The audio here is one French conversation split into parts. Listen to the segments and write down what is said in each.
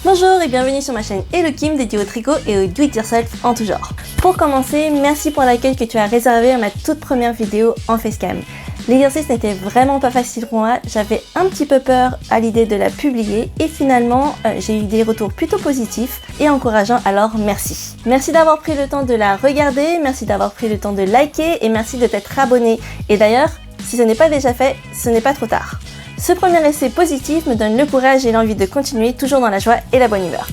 Bonjour et bienvenue sur ma chaîne Hello Kim dédiée au tricot et au do-it-yourself en tout genre. Pour commencer, merci pour l'accueil que tu as réservé à ma toute première vidéo en facecam. L'exercice n'était vraiment pas facile pour moi, j'avais un petit peu peur à l'idée de la publier et finalement j'ai eu des retours plutôt positifs et encourageants, alors merci. Merci d'avoir pris le temps de la regarder, merci d'avoir pris le temps de liker et merci de t'être abonné. Et d'ailleurs, si ce n'est pas déjà fait, ce n'est pas trop tard. Ce premier essai positif me donne le courage et l'envie de continuer toujours dans la joie et la bonne humeur.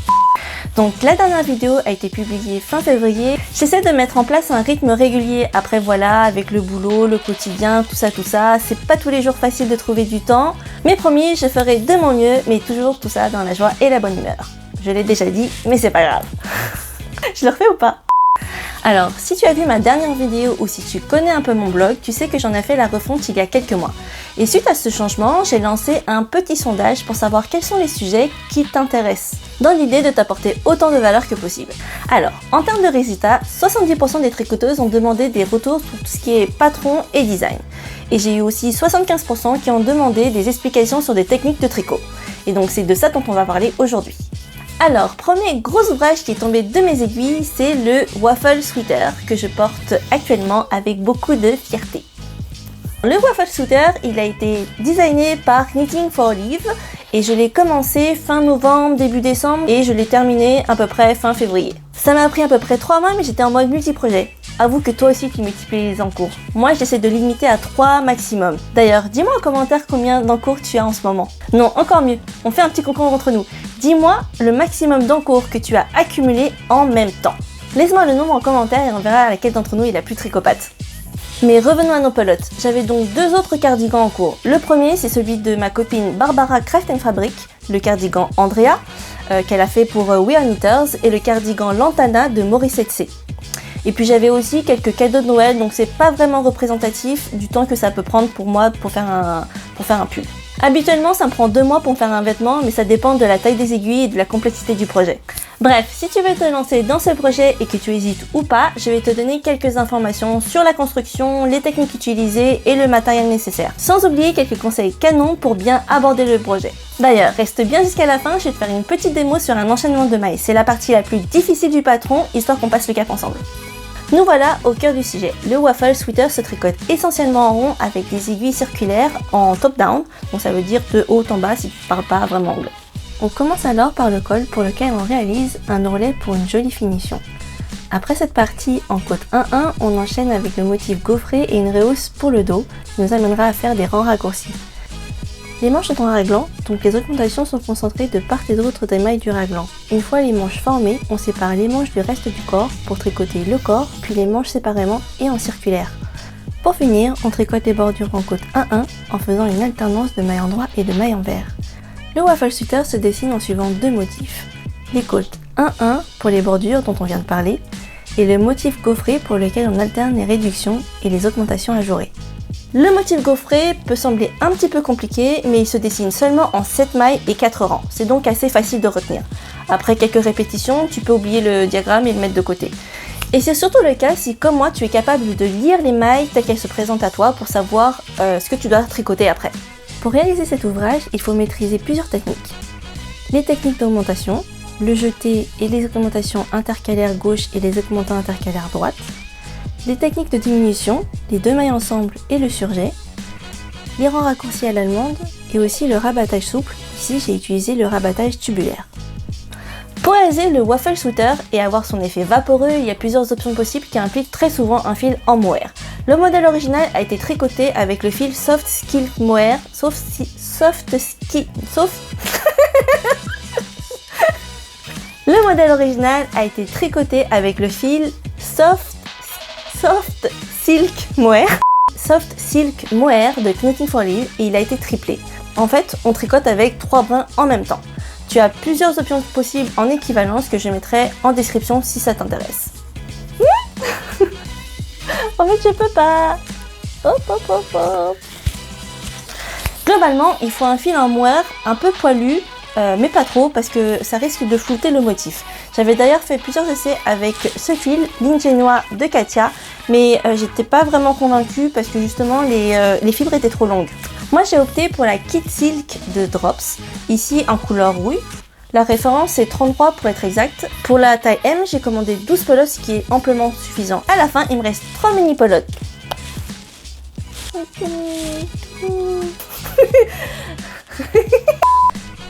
Donc la dernière vidéo a été publiée fin février. J'essaie de mettre en place un rythme régulier. Après voilà, avec le boulot, le quotidien, tout ça, c'est pas tous les jours facile de trouver du temps. Mais promis, je ferai de mon mieux, mais toujours tout ça dans la joie et la bonne humeur. Je l'ai déjà dit, mais c'est pas grave. Je le refais ou pas ? Alors, si tu as vu ma dernière vidéo ou si tu connais un peu mon blog, tu sais que j'en ai fait la refonte il y a quelques mois. Et suite à ce changement, j'ai lancé un petit sondage pour savoir quels sont les sujets qui t'intéressent, dans l'idée de t'apporter autant de valeur que possible. Alors, en termes de résultats, 70% des tricoteuses ont demandé des retours sur tout ce qui est patron et design. Et j'ai eu aussi 75% qui ont demandé des explications sur des techniques de tricot. Et donc c'est de ça dont on va parler aujourd'hui. Alors, premier gros ouvrage qui est tombé de mes aiguilles, c'est le Waffle Sweater que je porte actuellement avec beaucoup de fierté. Le Waffle Sweater, il a été designé par Knitting for Olive et je l'ai commencé fin novembre, début décembre et je l'ai terminé à peu près fin février. Ça m'a pris à peu près 3 mois mais j'étais en mode multi-projet. Avoue que toi aussi tu multiplies les encours. Moi j'essaie de limiter à 3 maximum. D'ailleurs, dis-moi en commentaire combien d'encours tu as en ce moment. Non, encore mieux, on fait un petit concours entre nous. Dis-moi le maximum d'encours que tu as accumulé en même temps. Laisse-moi le nombre en commentaire et on verra laquelle d'entre nous est la plus tricopate. Mais revenons à nos pelotes. J'avais donc 2 autres cardigans en cours. Le premier, c'est celui de ma copine Barbara Craft & Fabric, le cardigan Andrea, qu'elle a fait pour We Are Knitters, et le cardigan Lantana de Morissette C. Et puis j'avais aussi quelques cadeaux de Noël, donc c'est pas vraiment représentatif du temps que ça peut prendre pour moi pour faire un pull. Habituellement, ça me prend 2 mois pour faire un vêtement, mais ça dépend de la taille des aiguilles et de la complexité du projet. Bref, si tu veux te lancer dans ce projet et que tu hésites ou pas, je vais te donner quelques informations sur la construction, les techniques utilisées et le matériel nécessaire. Sans oublier quelques conseils canons pour bien aborder le projet. D'ailleurs, reste bien jusqu'à la fin, je vais te faire une petite démo sur un enchaînement de mailles. C'est la partie la plus difficile du patron, histoire qu'on passe le cap ensemble. Nous voilà au cœur du sujet. Le Waffle Sweater se tricote essentiellement en rond avec des aiguilles circulaires en top-down, donc ça veut dire de haut en bas si tu ne parles pas vraiment anglais. On commence alors par le col pour lequel on réalise un ourlet pour une jolie finition. Après cette partie en côte 1-1, on enchaîne avec le motif gaufré et une rehausse pour le dos qui nous amènera à faire des rangs raccourcis. Les manches sont en raglan, donc les augmentations sont concentrées de part et d'autre des mailles du raglan. Une fois les manches formées, on sépare les manches du reste du corps pour tricoter le corps, puis les manches séparément et en circulaire. Pour finir, on tricote les bordures en côte 1-1 en faisant une alternance de mailles en droit et de mailles en vert. Le Waffle Sweater se dessine en suivant 2 motifs. Les côtes 1-1 pour les bordures dont on vient de parler, et le motif gaufré pour lequel on alterne les réductions et les augmentations ajourées. Le motif gaufré peut sembler un petit peu compliqué, mais il se dessine seulement en 7 mailles et 4 rangs, c'est donc assez facile de retenir. Après quelques répétitions, tu peux oublier le diagramme et le mettre de côté. Et c'est surtout le cas si, comme moi, tu es capable de lire les mailles telles qu'elles se présentent à toi pour savoir ce que tu dois tricoter après. Pour réaliser cet ouvrage, il faut maîtriser plusieurs techniques. Les techniques d'augmentation, le jeté et les augmentations intercalaires gauche et les augmentants intercalaires droite, les techniques de diminution, les 2 mailles ensemble et le surjet, les rangs raccourcis à l'allemande et aussi le rabattage souple. Ici, j'ai utilisé le rabattage tubulaire. Pour réaliser le Waffle Sweater et avoir son effet vaporeux, il y a plusieurs options possibles qui impliquent très souvent un fil en mohair. Le modèle original a été tricoté avec le fil Soft Silk Mohair, Le modèle original a été tricoté avec le fil Soft Silk Mohair de Knitting for Olive et il a été triplé. En fait, on tricote avec 3 brins en même temps. Tu as plusieurs options possibles en équivalence que je mettrai en description si ça t'intéresse. En fait, je peux pas. Globalement, il faut un fil en mohair un peu poilu mais pas trop parce que ça risque de flouter le motif. J'avais d'ailleurs fait plusieurs essais avec ce fil, l'Ingénua de Katia, mais j'étais pas vraiment convaincue parce que justement les fibres étaient trop longues. Moi j'ai opté pour la Kit Silk de Drops, ici en couleur rouille. La référence est 33 pour être exact. Pour la taille M, j'ai commandé 12 pelotes, ce qui est amplement suffisant. À la fin, il me reste 3 mini pelotes.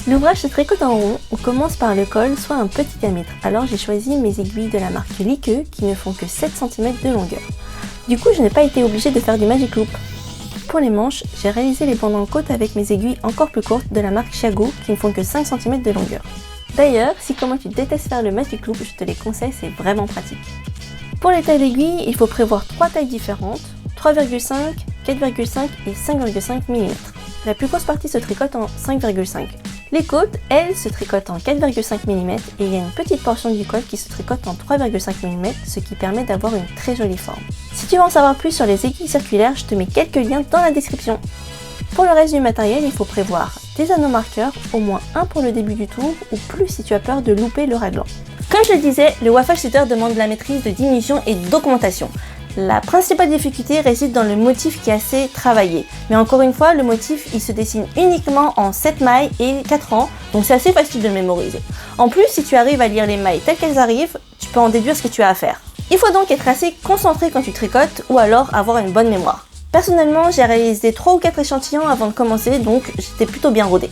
L'ouvrage se tricote en rond, on commence par le col, soit un petit diamètre. Alors j'ai choisi mes aiguilles de la marque Likeux qui ne font que 7 cm de longueur. Du coup, je n'ai pas été obligée de faire du Magic Loop. Pour les manches, j'ai réalisé les bandes en côte avec mes aiguilles encore plus courtes de la marque Chiago qui ne font que 5 cm de longueur. D'ailleurs, si comme moi tu détestes faire le Magic Loop, je te les conseille, c'est vraiment pratique. Pour les tailles d'aiguilles, il faut prévoir 3 tailles différentes, 3,5, 4,5 et 5,5 mm. La plus grosse partie se tricote en 5,5. Les côtes, elles, se tricotent en 4,5 mm et il y a une petite portion du col qui se tricote en 3,5 mm, ce qui permet d'avoir une très jolie forme. Si tu veux en savoir plus sur les aiguilles circulaires, je te mets quelques liens dans la description. Pour le reste du matériel, il faut prévoir des anneaux marqueurs, au moins un pour le début du tour ou plus si tu as peur de louper le raglan. Comme je le disais, le waffle shooter demande de la maîtrise de diminution et d'augmentation. La principale difficulté réside dans le motif qui est assez travaillé. Mais encore une fois, le motif il se dessine uniquement en 7 mailles et 4 rangs, donc c'est assez facile de le mémoriser. En plus, si tu arrives à lire les mailles telles qu'elles arrivent, tu peux en déduire ce que tu as à faire. Il faut donc être assez concentré quand tu tricotes ou alors avoir une bonne mémoire. Personnellement, j'ai réalisé 3 ou 4 échantillons avant de commencer, donc j'étais plutôt bien rodée.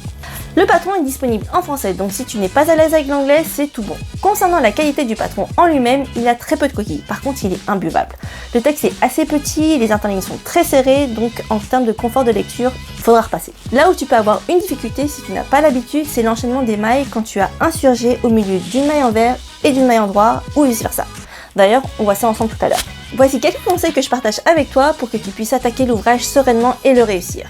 Le patron est disponible en français, donc si tu n'es pas à l'aise avec l'anglais, c'est tout bon. Concernant la qualité du patron en lui-même, il a très peu de coquilles, par contre il est imbuvable. Le texte est assez petit, les interlignes sont très serrées, donc en termes de confort de lecture, il faudra repasser. Là où tu peux avoir une difficulté si tu n'as pas l'habitude, c'est l'enchaînement des mailles quand tu as un surjet au milieu d'une maille envers et d'une maille endroit, ou vice versa. D'ailleurs, on voit ça ensemble tout à l'heure. Voici quelques conseils que je partage avec toi pour que tu puisses attaquer l'ouvrage sereinement et le réussir.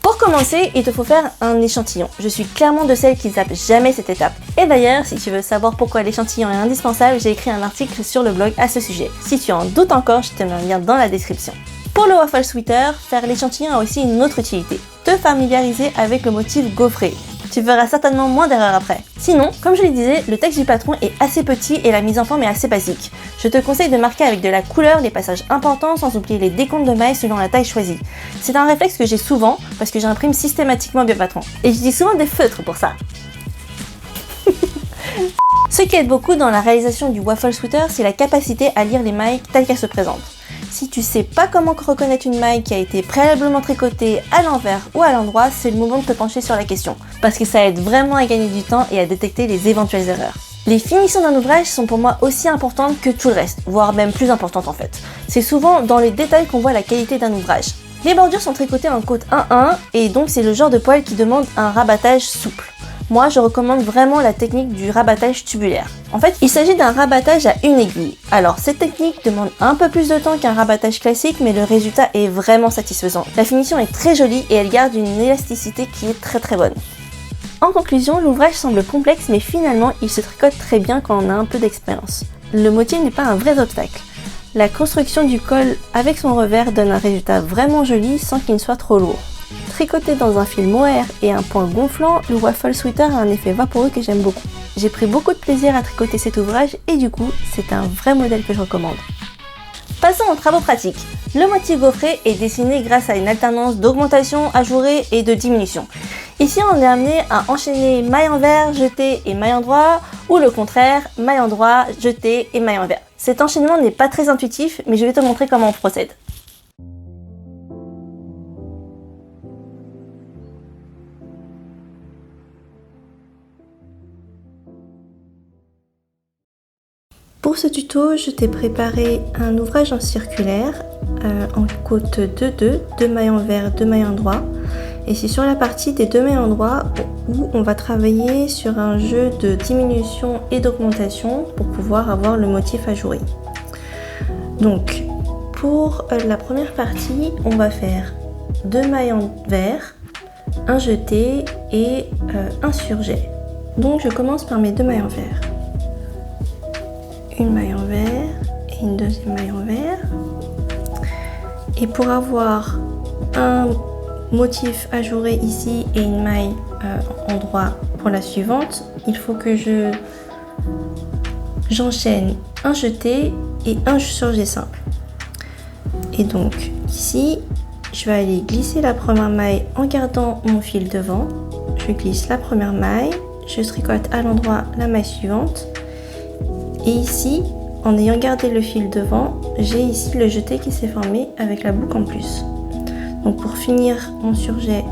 Pour commencer, il te faut faire un échantillon. Je suis clairement de celles qui zappent jamais cette étape. Et d'ailleurs, si tu veux savoir pourquoi l'échantillon est indispensable, j'ai écrit un article sur le blog à ce sujet. Si tu en doutes encore, je te mets un lien dans la description. Pour le waffle sweater, faire l'échantillon a aussi une autre utilité. Te familiariser avec le motif gaufré. Tu verras certainement moins d'erreurs après. Sinon, comme je le disais, le texte du patron est assez petit et la mise en forme est assez basique. Je te conseille de marquer avec de la couleur les passages importants sans oublier les décomptes de mailles selon la taille choisie. C'est un réflexe que j'ai souvent parce que j'imprime systématiquement mes patrons. Et je dis souvent des feutres pour ça. Ce qui aide beaucoup dans la réalisation du waffle sweater, c'est la capacité à lire les mailles telles qu'elles se présentent. Si tu sais pas comment reconnaître une maille qui a été préalablement tricotée à l'envers ou à l'endroit, c'est le moment de te pencher sur la question, parce que ça aide vraiment à gagner du temps et à détecter les éventuelles erreurs. Les finitions d'un ouvrage sont pour moi aussi importantes que tout le reste, voire même plus importantes en fait. C'est souvent dans les détails qu'on voit la qualité d'un ouvrage. Les bordures sont tricotées en côte 1-1 et donc c'est le genre de poil qui demande un rabattage souple. Moi, je recommande vraiment la technique du rabattage tubulaire. En fait, il s'agit d'un rabattage à une aiguille. Alors, cette technique demande un peu plus de temps qu'un rabattage classique, mais le résultat est vraiment satisfaisant. La finition est très jolie et elle garde une élasticité qui est très bonne. En conclusion, l'ouvrage semble complexe, mais finalement, il se tricote très bien quand on a un peu d'expérience. Le motif n'est pas un vrai obstacle. La construction du col avec son revers donne un résultat vraiment joli sans qu'il ne soit trop lourd. Tricoté dans un fil mohair et un point gonflant, le waffle sweater a un effet vaporeux que j'aime beaucoup. J'ai pris beaucoup de plaisir à tricoter cet ouvrage et du coup, c'est un vrai modèle que je recommande. Passons aux travaux pratiques. Le motif gaufré est dessiné grâce à une alternance d'augmentation, ajourée et de diminution. Ici, on est amené à enchaîner maille envers, jeté et maille endroit, ou le contraire, maille endroit, jeté et maille envers. Cet enchaînement n'est pas très intuitif, mais je vais te montrer comment on procède. Pour ce tuto, je t'ai préparé un ouvrage en circulaire, en côte 2-2, 2 mailles envers, 2 mailles endroit. Et c'est sur la partie des 2 mailles endroit où on va travailler sur un jeu de diminution et d'augmentation pour pouvoir avoir le motif ajouré. Donc, pour la première partie, on va faire 2 mailles envers, un jeté et un surjet. Donc, je commence par mes 2 mailles envers. Une maille envers et une deuxième maille envers. Et pour avoir un motif ajouré ici et une maille endroit pour la suivante, il faut que j'enchaîne un jeté et un surjet simple. Et donc ici, je vais aller glisser la première maille en gardant mon fil devant. Je glisse la première maille, je tricote à l'endroit la maille suivante. Et ici, en ayant gardé le fil devant, j'ai ici le jeté qui s'est formé avec la boucle en plus. Donc pour finir mon surjet,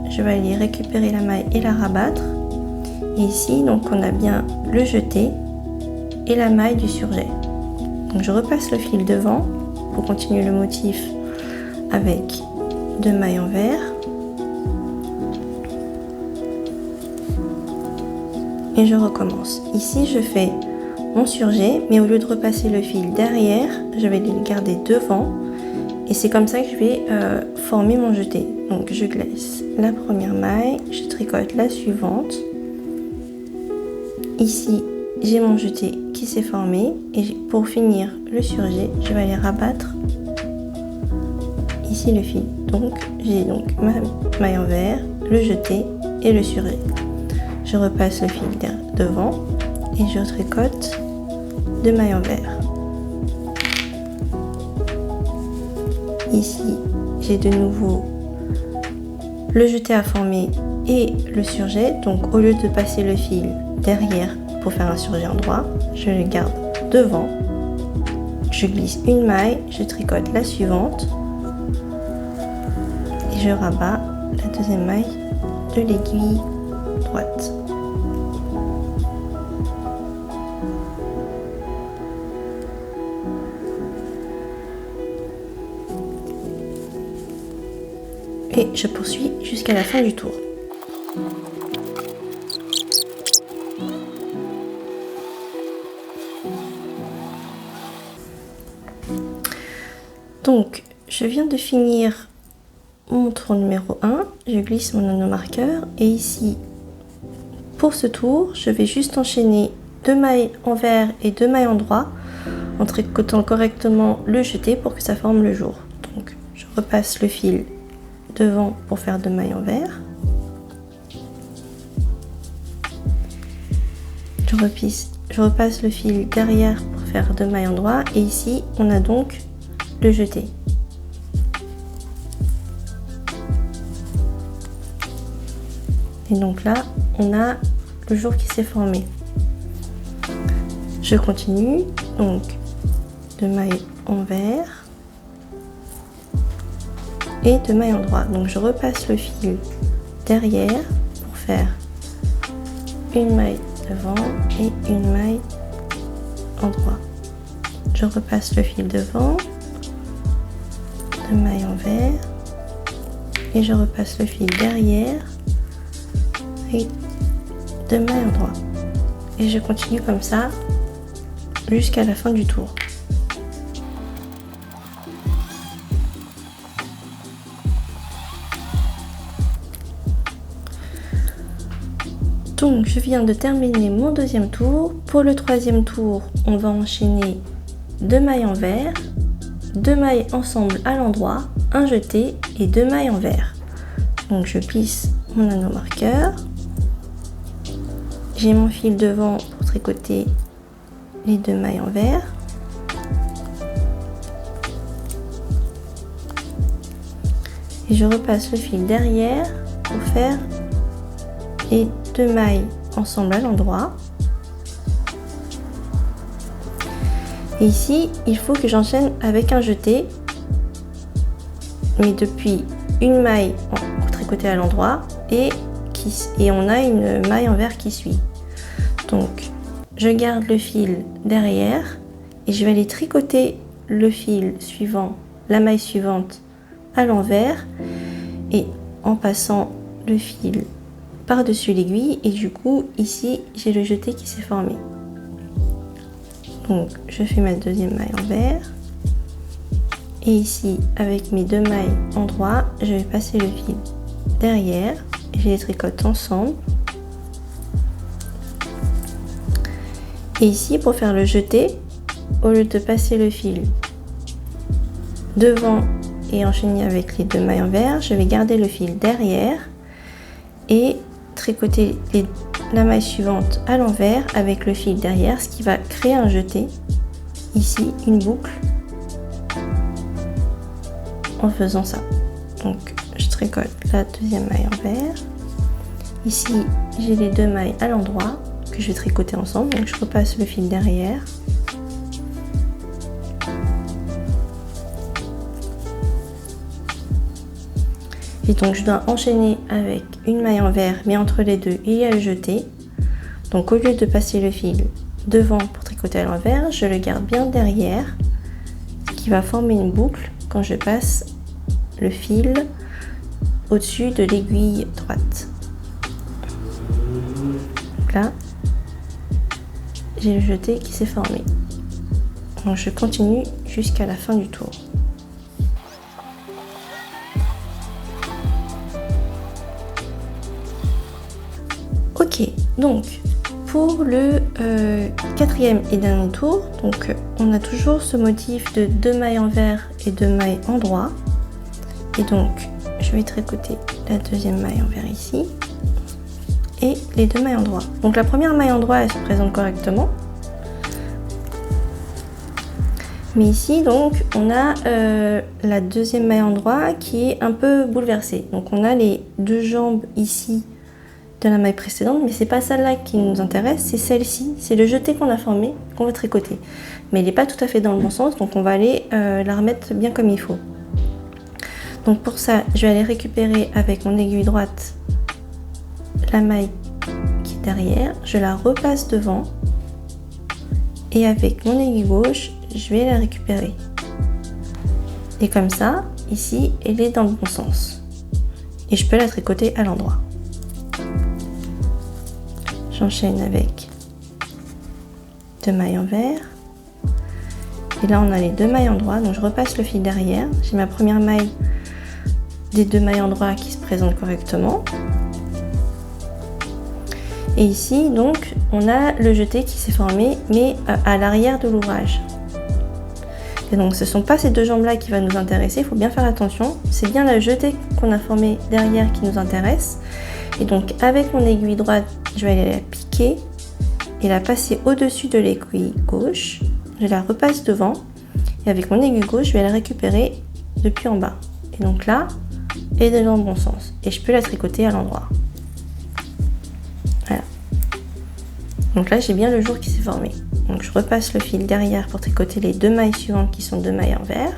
je vais aller récupérer la maille et la rabattre. Et ici, donc on a bien le jeté et la maille du surjet. Donc je repasse le fil devant pour continuer le motif avec 2 mailles envers. Et je recommence. Ici, je fais mon surjet, mais au lieu de repasser le fil derrière, je vais le garder devant. Et c'est comme ça que je vais former mon jeté. Donc je glisse la première maille, je tricote la suivante. Ici, j'ai mon jeté qui s'est formé. Et pour finir le surjet, je vais aller rabattre ici le fil. Donc j'ai donc ma maille envers, le jeté et le surjet. Je repasse le fil devant et je tricote 2 mailles envers. Ici, j'ai de nouveau le jeté à former et le surjet. Donc au lieu de passer le fil derrière pour faire un surjet en droit, je le garde devant. Je glisse une maille, je tricote la suivante et je rabats la deuxième maille de l'aiguille droite. Et je poursuis jusqu'à la fin du tour. Donc, je viens de finir mon tour numéro 1. Je glisse mon nanomarqueur et ici, pour ce tour, je vais juste enchaîner 2 mailles envers et 2 mailles en droit en tricotant correctement le jeté pour que ça forme le jour. Donc, je repasse le fil devant pour faire 2 mailles envers. Je repasse le fil derrière pour faire 2 mailles en droit et ici on a donc le jeté. Et donc là on a le jour qui s'est formé. Je continue, donc 2 mailles envers et 2 mailles en droit. Donc je repasse le fil derrière pour faire une maille devant et une maille en droit. Je repasse le fil devant, 2 mailles envers et je repasse le fil derrière et 2 mailles en droit. Et je continue comme ça jusqu'à la fin du tour. Donc je viens de terminer mon deuxième tour. Pour le troisième tour, on va enchaîner 2 mailles envers, 2 mailles ensemble à l'endroit, un jeté et 2 mailles envers. Donc je plisse mon nanomarqueur. J'ai mon fil devant pour tricoter les 2 mailles envers. Et je repasse le fil derrière pour faire les 2 mailles ensemble à l'endroit. Et ici, il faut que j'enchaîne avec un jeté, mais depuis une maille pour tricoter à l'endroit et on a une maille envers qui suit. Donc, je garde le fil derrière et je vais aller tricoter le fil suivant, la maille suivante à l'envers et en passant le fil par-dessus l'aiguille et du coup ici j'ai le jeté qui s'est formé. Donc je fais ma deuxième maille envers et ici avec mes 2 mailles en droit je vais passer le fil derrière et je les tricote ensemble. Et ici pour faire le jeté, au lieu de passer le fil devant et enchaîner avec les 2 mailles envers, je vais garder le fil derrière et tricoter la maille suivante à l'envers avec le fil derrière, ce qui va créer un jeté. Ici, une boucle en faisant ça. Donc, je tricote la deuxième maille envers. Ici, j'ai les deux mailles à l'endroit que je vais tricoter ensemble. Donc, je repasse le fil derrière. Et donc je dois enchaîner avec une maille envers, mais entre les deux il y a le jeté. Donc au lieu de passer le fil devant pour tricoter à l'envers, je le garde bien derrière, ce qui va former une boucle quand je passe le fil au-dessus de l'aiguille droite. Donc là, j'ai le jeté qui s'est formé. Donc je continue jusqu'à la fin du tour. Ok, donc pour le quatrième et dernier tour, donc on a toujours ce motif de 2 mailles envers et 2 mailles endroit. Et donc je vais tricoter la deuxième maille envers ici et les 2 mailles endroit. Donc la première maille endroit elle se présente correctement. Mais ici donc on a la deuxième maille endroit qui est un peu bouleversée. Donc on a les deux jambes ici de la maille précédente, mais c'est pas celle-là qui nous intéresse, c'est celle-ci, c'est le jeté qu'on a formé, qu'on va tricoter. Mais il n'est pas tout à fait dans le bon sens, donc on va aller la remettre bien comme il faut. Donc pour ça, je vais aller récupérer avec mon aiguille droite la maille qui est derrière, je la repasse devant, et avec mon aiguille gauche, je vais la récupérer. Et comme ça, ici, elle est dans le bon sens. Et je peux la tricoter à l'endroit. J'enchaîne avec 2 mailles envers. Et là, on a les 2 mailles endroit. Donc, je repasse le fil derrière. J'ai ma première maille des 2 mailles endroit qui se présente correctement. Et ici, donc, on a le jeté qui s'est formé, mais à l'arrière de l'ouvrage. Et donc, ce ne sont pas ces deux jambes-là qui vont nous intéresser. Il faut bien faire attention. C'est bien le jeté qu'on a formé derrière qui nous intéresse. Et donc avec mon aiguille droite, je vais aller la piquer et la passer au-dessus de l'aiguille gauche. Je la repasse devant et avec mon aiguille gauche, je vais la récupérer depuis en bas. Et donc là, elle est dans le bon sens. Et je peux la tricoter à l'endroit. Voilà. Donc là, j'ai bien le jour qui s'est formé. Donc je repasse le fil derrière pour tricoter les 2 mailles suivantes qui sont 2 mailles envers.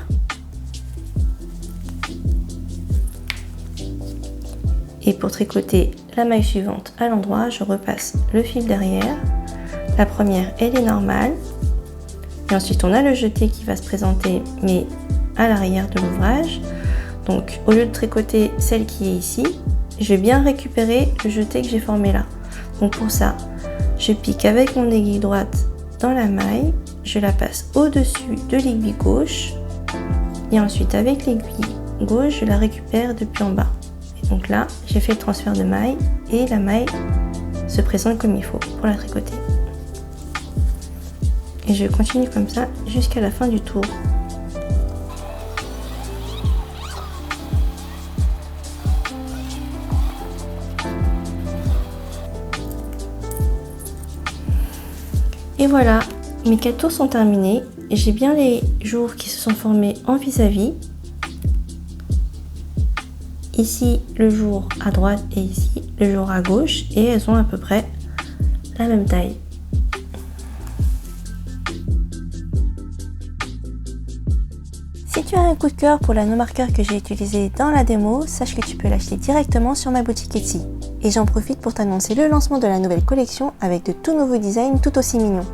Et pour tricoter la maille suivante à l'endroit, je repasse le fil derrière. La première, elle est normale. Et ensuite, on a le jeté qui va se présenter, mais à l'arrière de l'ouvrage. Donc, au lieu de tricoter celle qui est ici, je vais bien récupérer le jeté que j'ai formé là. Donc, pour ça, je pique avec mon aiguille droite dans la maille. Je la passe au-dessus de l'aiguille gauche. Et ensuite, avec l'aiguille gauche, je la récupère depuis en bas. Donc là, j'ai fait le transfert de maille et la maille se présente comme il faut pour la tricoter. Et je continue comme ça jusqu'à la fin du tour. Et voilà, mes 4 tours sont terminés. J'ai bien les jours qui se sont formés en vis-à-vis. Ici le jour à droite et ici le jour à gauche, et elles ont à peu près la même taille. Si tu as un coup de cœur pour l'anneau marqueur que j'ai utilisé dans la démo, sache que tu peux l'acheter directement sur ma boutique Etsy. Et j'en profite pour t'annoncer le lancement de la nouvelle collection avec de tout nouveaux designs tout aussi mignons.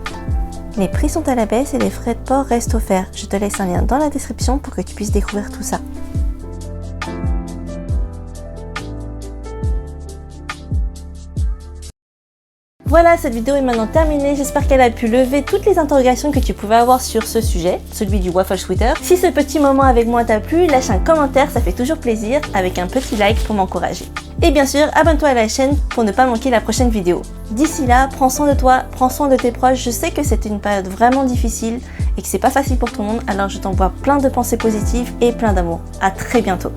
Les prix sont à la baisse et les frais de port restent offerts. Je te laisse un lien dans la description pour que tu puisses découvrir tout ça. Voilà, cette vidéo est maintenant terminée. J'espère qu'elle a pu lever toutes les interrogations que tu pouvais avoir sur ce sujet, celui du waffle sweater. Si ce petit moment avec moi t'a plu, lâche un commentaire, ça fait toujours plaisir, avec un petit like pour m'encourager. Et bien sûr, abonne-toi à la chaîne pour ne pas manquer la prochaine vidéo. D'ici là, prends soin de toi, prends soin de tes proches. Je sais que c'est une période vraiment difficile et que c'est pas facile pour tout le monde, alors je t'envoie plein de pensées positives et plein d'amour. À très bientôt.